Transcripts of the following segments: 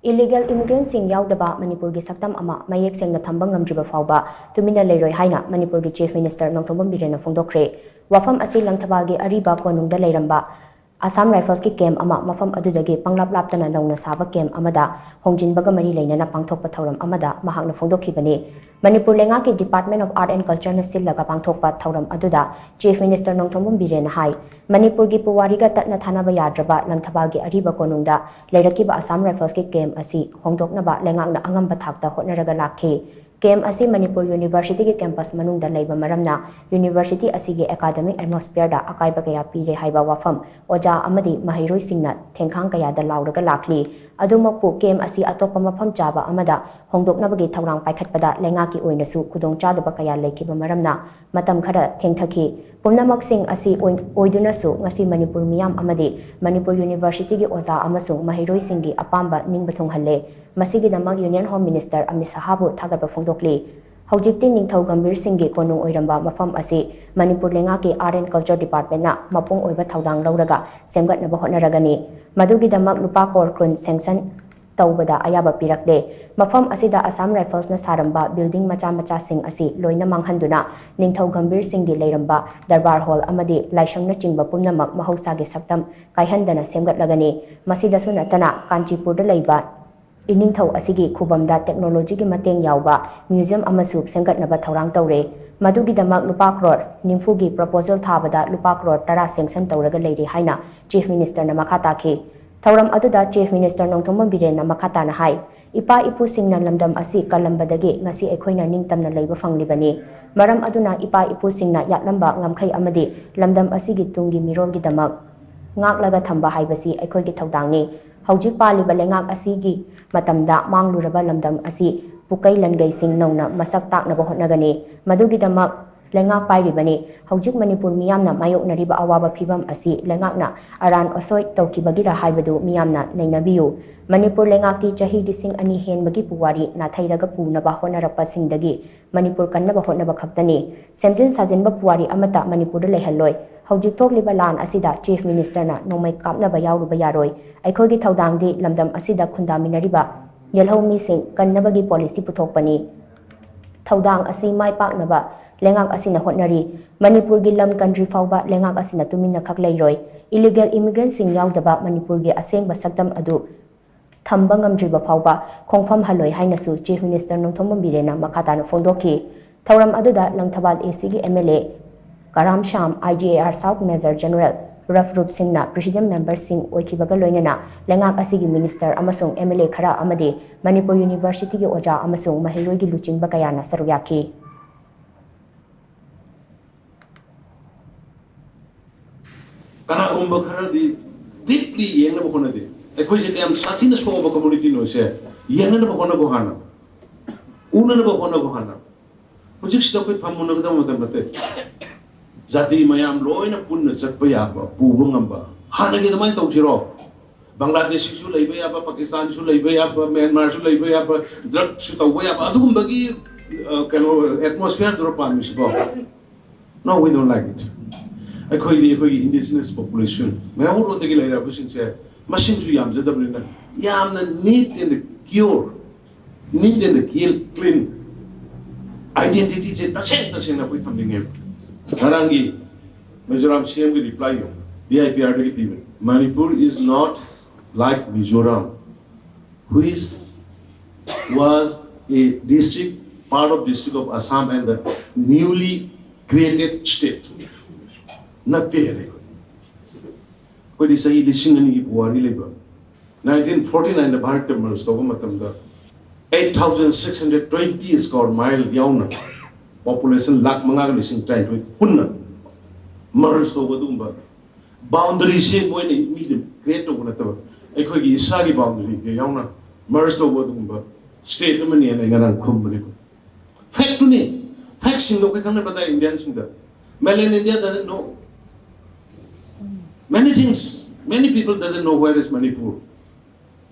Illegal immigrants Yaodaba Manipur gi Saktam ama Mayek Sengna Thamba Ngamdri Phaoba Tuminna Leiroi haina Manipur gi Chief Minister Nongthombam Biren phongdokkhre wafam asi langthabal gi ariba konungda leiramba Assam Rifles ki camp ama mafam adudagi panglap laptana launa saba camp amada hongjinbaga mari leinana pangthokpa thauram amada mahakna phongdokhibani Manipur lenga ki Department of Art and Culture na sillaga pangthokpa thauram aduda Chief Minister Nongthombam Biren hai Manipur gi puwariga tatna thanaba yadraba langthabal gi ariba konungda leirakiba Assam Rifles ki camp asi hongdoknaba lengakna angamba thakta hotnaraga lakhi Camp asi Manipur University ki campus manungda leiba maramna University asi ki academic atmosphere da akaiba kaya pire haiba wafam oja amadi mahairoi singna thengkhang kaya da lauraga lakli adumakpu camp asi atopa mafam chaba amada hongdoknabagi thaurang paikhatpada lenga ki oinasu khudong chadaba kaya leikiba maramna matam khara thengthaki pumnamak sing asi oidunasu ngasi Manipur miyam amadi Manipur University ki oja amasung mahairoi singi apamba ningbathung halle masigi damak Union Home Minister Amit Sahabu thagaba phongdokli Haujikti Ningthau Gambir Singhi konung oiramba mafam asi Manipur lenga ki Art and Culture Department na mapung oiba thaudang lauraga semgatnaba hotnaragani madugi damak lupa kor kun sanction tawbada ayaba pirakle mafam asida Assam Rifles na saramba building macha sing asi loina manghanduna Ningthau Gambir Singhi leiramba Darbar Hall amadi laishangna chingba pumnamak mahausagi saktam kaihandana semgatlagani masidasu natana Kanchipurda leiba Iningthau asigi khubamda technology gi mateng yawba museum amasu sengatnaba thaurang tawre madugi damak lupa crore nimfugi proposal thabada lupa crore tara sanction tawraga leiri haina Chief Minister na makhata khi thauram aduda Chief Minister Nongthombam Biren na makhata na hai ipa ipu singna lamdam asi kalambadagi ngasi ekhoina ningtamna leiba fanglibani maram aduna ipa ipu singna yatlamba ngamkhai amadi lamdam asigi tungi mirol gi damak ngaklaga thamba haibasi ekhoi gi thaudangni Haujik paliba lengak asigi matamda mangluraba lamdam asi pukai langai sing nongna masak taknaba hotnagani madugi damak lengak pairibani haujik Manipur miyamna mayoknariba awaba phibam asi lengakna aran osoi tawkibagira haibadu miyamna nainabiyu Manipur lengakti chahi dising ani henbagi puwari na thairaga punaba honarapa singdagi Manipur kannaba hotnaba khaktani semjin sajinba puwari amata Manipur lehalloi Haujik thokliba lan asida Chief Minister na nomai kapnaba yawruba yaroi aikhogi thaudangdi lamdam asida khundaminariba yelhau mising kannabagi policy puthokpani thaudang asi mai paknaba lengak asina hotnari Manipur gi Ngamdri Phaoba lengak asina Tuminna khak leiroi illegal immigrants sing Yaodaba Manipur gi asengba saktam adu Thamba Ngamdri Phaoba khongfam haloi hainasu Chief Minister Nongthombam Biren na makhata phongdokhi thauram aduda langthabal AC gi MLA Karam Sham IGAR South Major General Raf Rup Singna President Member Sing oikibaga loinana lengak asigi Minister amasung MLA khara amadi Manipur University gi oja amasung mahiroi gi luchingba kayana saruyaki Kana umba khara di deeply yengna bokona de ekoi se kam sathina soba community no se yengna bokona gohana unana bokona gohana mujik sida koi phamuna ga dam mate Zati mayam loina punna chakpa yaba puba ngamba hana gi damai tawjiro Bangladesh su leiba yaba Pakistan su leiba yaba Myanmar su leiba yaba drug su tawba yaba adugumba gi kano atmosphere dro pamis bo No, we don't like it ekoi indigenous population me uro de gi leira busin che machine su yam jadabrina yamna neat and pure neat and clean identity che taseng na koi thamding Narangi, Mizoram CM will reply you. DIPRD people. Manipur is not like Mizoram, which was a district, part of district of Assam and the newly created state. Not there. What is a listening Puari labor? 1949, the Bharat Matamda 8,620 square mile yauna. Population lakh mangaga lising trying to punna merge over dumba boundary shape when it meet create to guna taba ekoi gi isagi boundary ke yauna merge over dumba state mani na ngana khumni fact ni fact sing lo ke kana bata Indian sing da Malayan India doesn't know many things many people doesn't know where is Manipur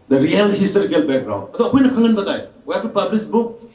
the real historical background ado koi na khangan batai we have to publish book